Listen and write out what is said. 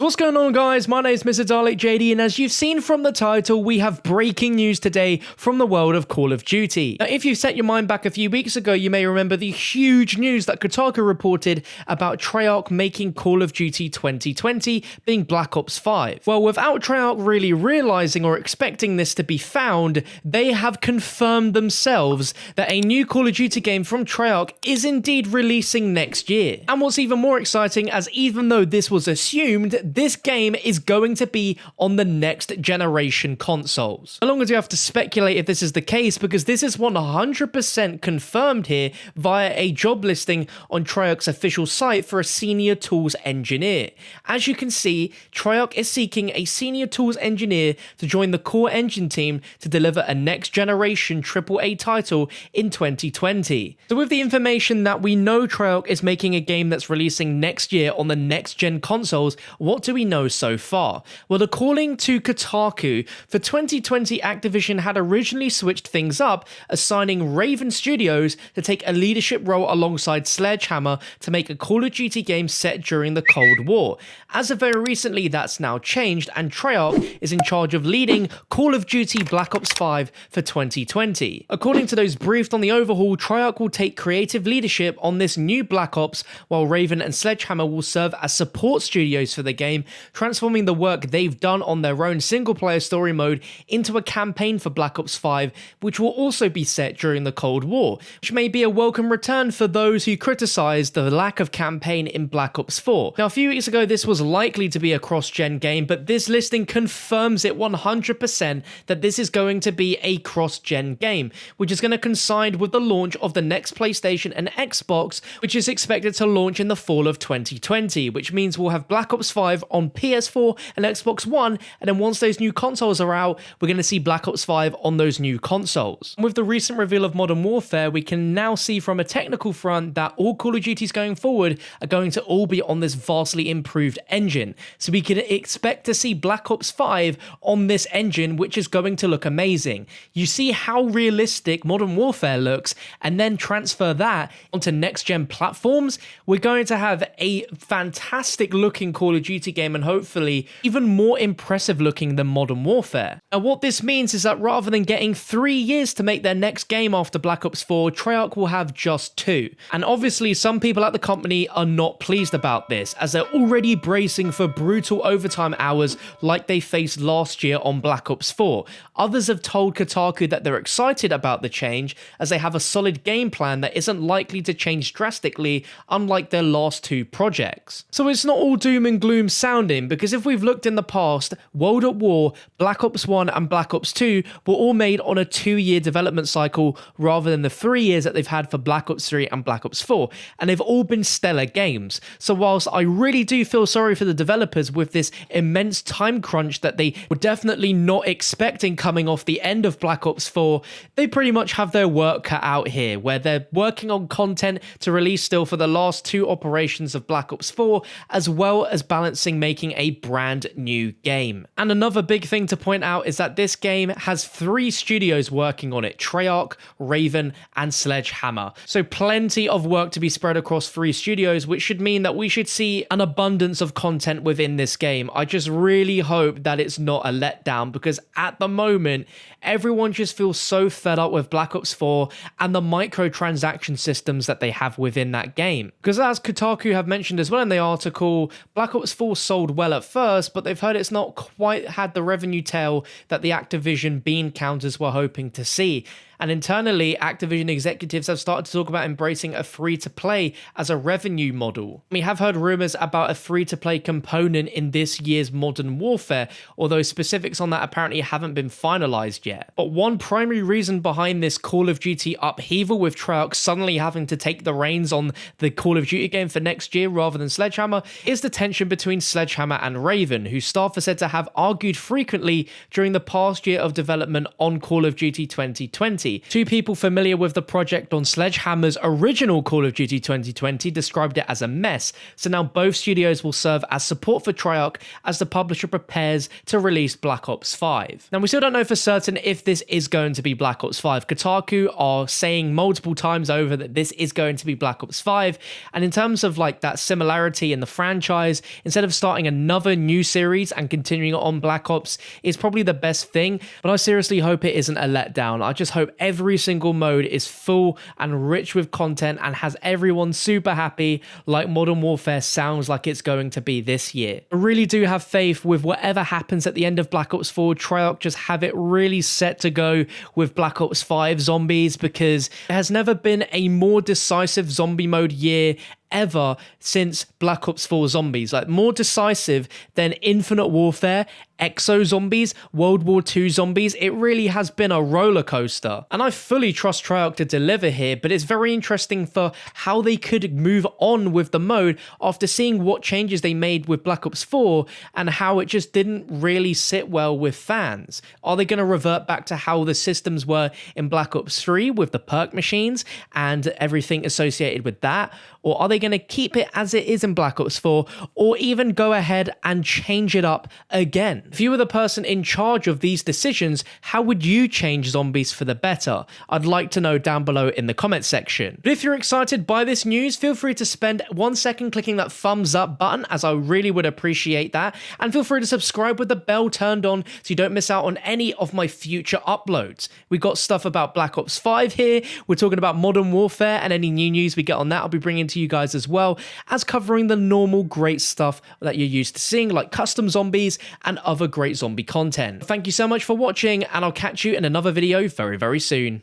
What's going on, guys? My name is MrDalekJD, and as you've seen from the title, we have breaking news today from the world of Call of Duty. Now, if you've set your mind back a few weeks ago, you may remember the huge news that Kotaku reported about Treyarch making Call of Duty 2020 being Black Ops 5. Well, without Treyarch really realizing or expecting this to be found, they have confirmed themselves that a new Call of Duty game from Treyarch is indeed releasing next year. And what's even more exciting, as even though this was assumed, this game is going to be on the next generation consoles. No longer do you have to speculate if this is the case, because this is 100% confirmed here via a job listing on Treyarch's official site for a senior tools engineer. As you can see, Treyarch is seeking a senior tools engineer to join the core engine team to deliver a next generation AAA title in 2020. So with the information that we know Treyarch is making a game that's releasing next year on the next gen consoles, what do we know so far? Well, according to Kotaku, for 2020, Activision had originally switched things up, assigning Raven Studios to take a leadership role alongside Sledgehammer to make a Call of Duty game set during the Cold War. As of very recently, that's now changed, and Treyarch is in charge of leading Call of Duty Black Ops 5 for 2020. According to those briefed on the overhaul, Treyarch will take creative leadership on this new Black Ops, while Raven and Sledgehammer will serve as support studios for the game, transforming the work they've done on their own single-player story mode into a campaign for Black Ops 5, which will also be set during the Cold War, which may be a welcome return for those who criticised the lack of campaign in Black Ops 4. Now, a few weeks ago, this was likely to be a cross-gen game, but this listing confirms it 100% that this is going to be a cross-gen game, which is going to coincide with the launch of the next PlayStation and Xbox, which is expected to launch in the fall of 2020, which means we'll have Black Ops 5 on PS4 and Xbox One, and then once those new consoles are out, we're going to see Black Ops 5 on those new consoles. And with the recent reveal of Modern Warfare, we can now see from a technical front that all Call of Duties going forward are going to all be on this vastly improved engine. So we can expect to see Black Ops 5 on this engine, which is going to look amazing. You see how realistic Modern Warfare looks, and then transfer that onto next-gen platforms, we're going to have a fantastic looking Call of Duty game, and hopefully even more impressive looking than Modern Warfare. Now, what this means is that rather than getting 3 years to make their next game after Black Ops 4, Treyarch will have just 2. And obviously some people at the company are not pleased about this, as they're already bracing for brutal overtime hours like they faced last year on Black Ops 4. Others have told Kotaku that they're excited about the change, as they have a solid game plan that isn't likely to change drastically, unlike their last 2 projects. So it's not all doom and gloom sounding, because if we've looked in the past, World at War, Black Ops 1 and Black Ops 2 were all made on a 2-year development cycle rather than the 3 years that they've had for Black Ops 3 and Black Ops 4, and they've all been stellar games. So whilst I really do feel sorry for the developers with this immense time crunch that they were definitely not expecting coming off the end of Black Ops 4, they pretty much have their work cut out here, where they're working on content to release still for the last 2 operations of Black Ops 4, as well as balancing making a brand new game. And another big thing to point out is that this game has 3 studios working on it: Treyarch, Raven, and Sledgehammer. So plenty of work to be spread across 3 studios, which should mean that we should see an abundance of content within this game. I just really hope that it's not a letdown, because at the moment, everyone just feels so fed up with Black Ops 4 and the microtransaction systems that they have within that game. Because as Kotaku have mentioned as well in the article, Black Ops 4 sold well at first, but they've heard it's not quite had the revenue tail that the Activision bean counters were hoping to see. And internally, Activision executives have started to talk about embracing a free-to-play as a revenue model. We have heard rumors about a free-to-play component in this year's Modern Warfare, although specifics on that apparently haven't been finalized yet. But one primary reason behind this Call of Duty upheaval, with Treyarch suddenly having to take the reins on the Call of Duty game for next year rather than Sledgehammer, is the tension between Sledgehammer and Raven, whose staff are said to have argued frequently during the past year of development on Call of Duty 2020. 2020. Two people familiar with the project on Sledgehammer's original Call of Duty 2020 described it as a mess, so now both studios will serve as support for Treyarch as the publisher prepares to release Black Ops 5. Now, we still don't know for certain if this is going to be Black Ops 5. Kotaku are saying multiple times over that this is going to be Black Ops 5, and in terms of like that similarity in the franchise, instead of starting another new series and continuing on Black Ops is probably the best thing, but I seriously hope it isn't a letdown. I just hope every single mode is full and rich with content and has everyone super happy like Modern Warfare sounds like it's going to be this year. I really do have faith with whatever happens at the end of Black Ops 4, Treyarch just have it really set to go with Black Ops 5 Zombies, because there has never been a more decisive zombie mode year ever since Black Ops 4 Zombies. Like, more decisive than Infinite Warfare, Exo Zombies, World War II Zombies. It really has been a roller coaster. And I fully trust Treyarch to deliver here, but it's very interesting for how they could move on with the mode after seeing what changes they made with Black Ops 4 and how it just didn't really sit well with fans. Are they going to revert back to how the systems were in Black Ops 3 with the perk machines and everything associated with that? Or are they going to keep it as it is in Black Ops 4, or even go ahead and change it up again? If you were the person in charge of these decisions, how would you change Zombies for the better? I'd like to know down below in the comments section. But if you're excited by this news, feel free to spend 1 second clicking that thumbs up button, as I really would appreciate that. And feel free to subscribe with the bell turned on so you don't miss out on any of my future uploads. We got stuff about Black Ops 5 here. We're talking about Modern Warfare, and any new news we get on that, I'll be bringing to you guys as well as covering the normal great stuff that you're used to seeing, like custom zombies and other great zombie content. Thank you so much for watching, and I'll catch you in another video very, very soon.